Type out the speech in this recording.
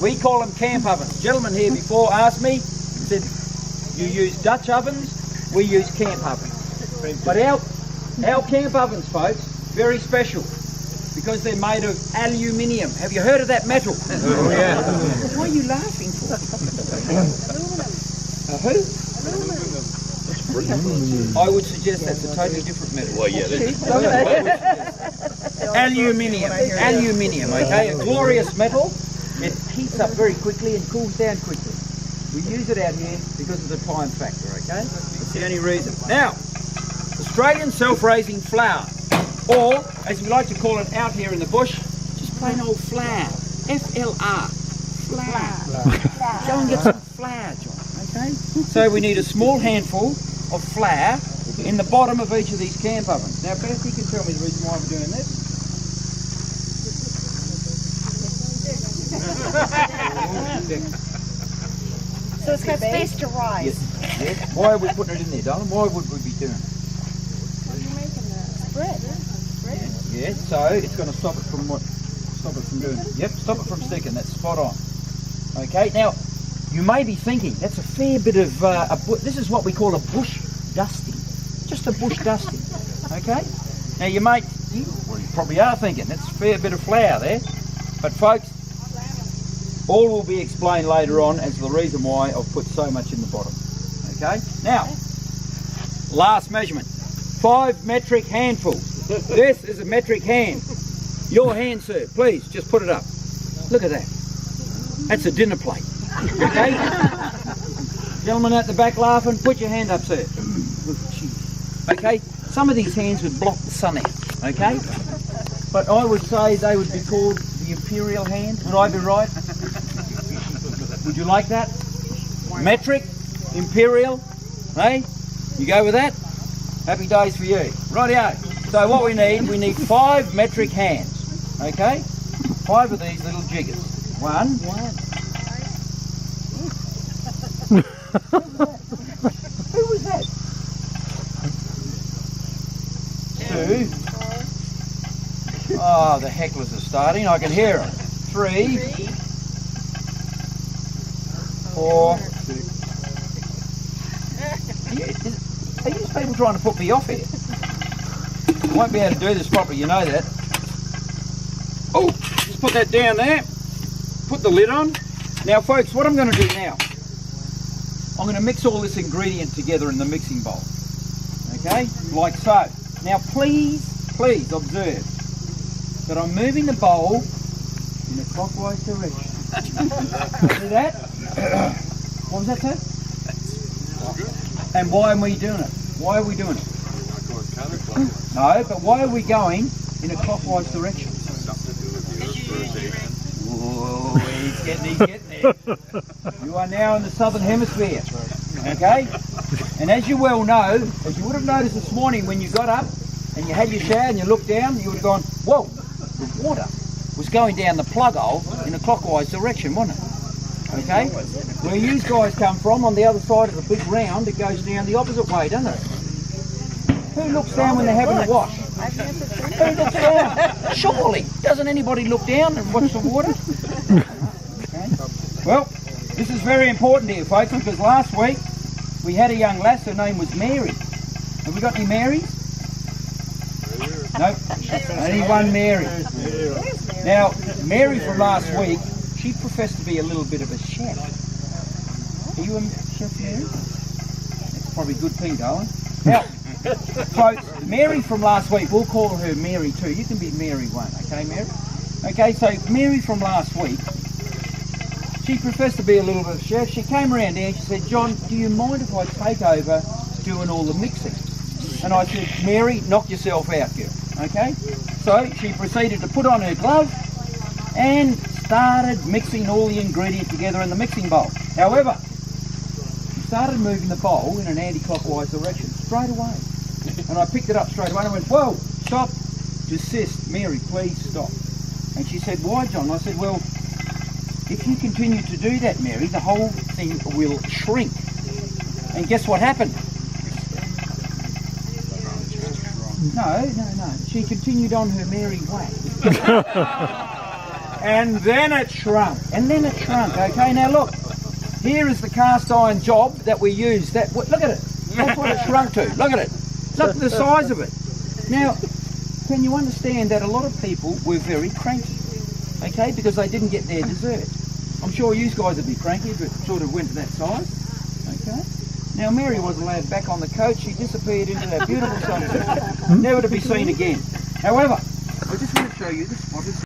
We call them camp ovens. Gentleman here before asked me, said, you use Dutch ovens, we use camp ovens. But our camp ovens, folks, very special because they're made of aluminium. Have you heard of that metal? Oh, yeah. What are you laughing for? Who? I would suggest that's a totally different metal. Well, yeah. Aluminium, okay? A glorious metal. It heats up very quickly and cools down quickly. We use it out here because of the time factor, okay? That's the only reason. Now, Australian self-raising flour, or as we like to call it out here in the bush, just plain old flour. F-L-R, flour. Go and get some flour, John, okay? So we need a small handful of flour in the bottom of each of these camp ovens. Now, Beth, you can tell me the reason why I'm doing this. So it's got space to rise. Yes. Why are we putting it in there, darling? Why would we be doing it? Well, you're making the bread. Yeah, so it's going to stop it from doing. Yep, stop it from sticking. That's spot on. Okay, now you may be thinking that's a fair bit of this is what we call a bush dusting, just a bush dusting. Okay, now you probably are thinking that's a fair bit of flour there, but folks, all will be explained later on as the reason why I've put so much in the bottom. Okay, now last measurement, 5 metric handfuls. This is a metric hand. Your hand, sir, please just put it up. Look at that. That's a dinner plate. Okay? Gentlemen at the back laughing, put your hand up, sir. Okay? Some of these hands would block the sun out. Okay? But I would say they would be called the imperial hand. Would I be right? Would you like that? Metric, imperial, hey? You go with that? Happy days for you. Rightio. So what we need 5 metric hands. Okay? 5 of these little jiggers. 1. Who was that? 2. Oh, the hecklers are starting. I can hear them. 3. 4. Are you people trying to put me off here? I won't be able to do this properly, you know that. Oh, just put that down there. Put the lid on. Now folks, what I'm going to do now, I'm going to mix all this ingredient together in the mixing bowl. Okay, like so. Now please observe that I'm moving the bowl in a clockwise direction. See that? What was that, sir? And why are we doing it? Why are we doing it? No, but why are we going in a clockwise direction? Oh, he's getting there. You are now in the southern hemisphere, okay? And as you well know, as you would have noticed this morning when you got up and you had your shower and you looked down, you would have gone, whoa, the water was going down the plug hole in a clockwise direction, wasn't it? Okay? Where you guys come from, on the other side of the big round, it goes down the opposite way, doesn't it? Who looks down when they're having a wash? Who looks down? Surely. Doesn't anybody look down and watch the water? Okay. Well, this is very important here, folks, because last week we had a young lass, her name was Mary. Have we got any Marys? Nope. Only one Mary. Now, Mary from last week, she professed to be a little bit of a chef. Are you a chef, Mary? That's probably good pea, darling. Now, folks, Mary from last week, we'll call her Mary too. You can be Mary 1, okay, Mary? Okay, so Mary from last week, she professed to be a little bit of a chef. She came around here and she said, John, do you mind if I take over doing all the mixing? And I said, Mary, knock yourself out, girl. Okay? So she proceeded to put on her glove and started mixing all the ingredients together in the mixing bowl. However, she started moving the bowl in an anti-clockwise direction straight away. And I picked it up straight away and I went, whoa, stop, desist, Mary, please stop. And she said, why, John? I said, well, if you continue to do that, Mary, the whole thing will shrink. And guess what happened? No. She continued on her merry way. And then it shrunk. Okay, now look. Here is the cast iron job that we use. Look at it. That's what it shrunk to. Look at it. Look at the size of it. Now, can you understand that a lot of people were very cranky? Okay, because they didn't get their dessert. I'm sure you guys would be cranky if it sort of went to that size. Okay. Now Mary was allowed back on the coach. She disappeared into that beautiful sunset, never to be seen again. However, I just want to show you this.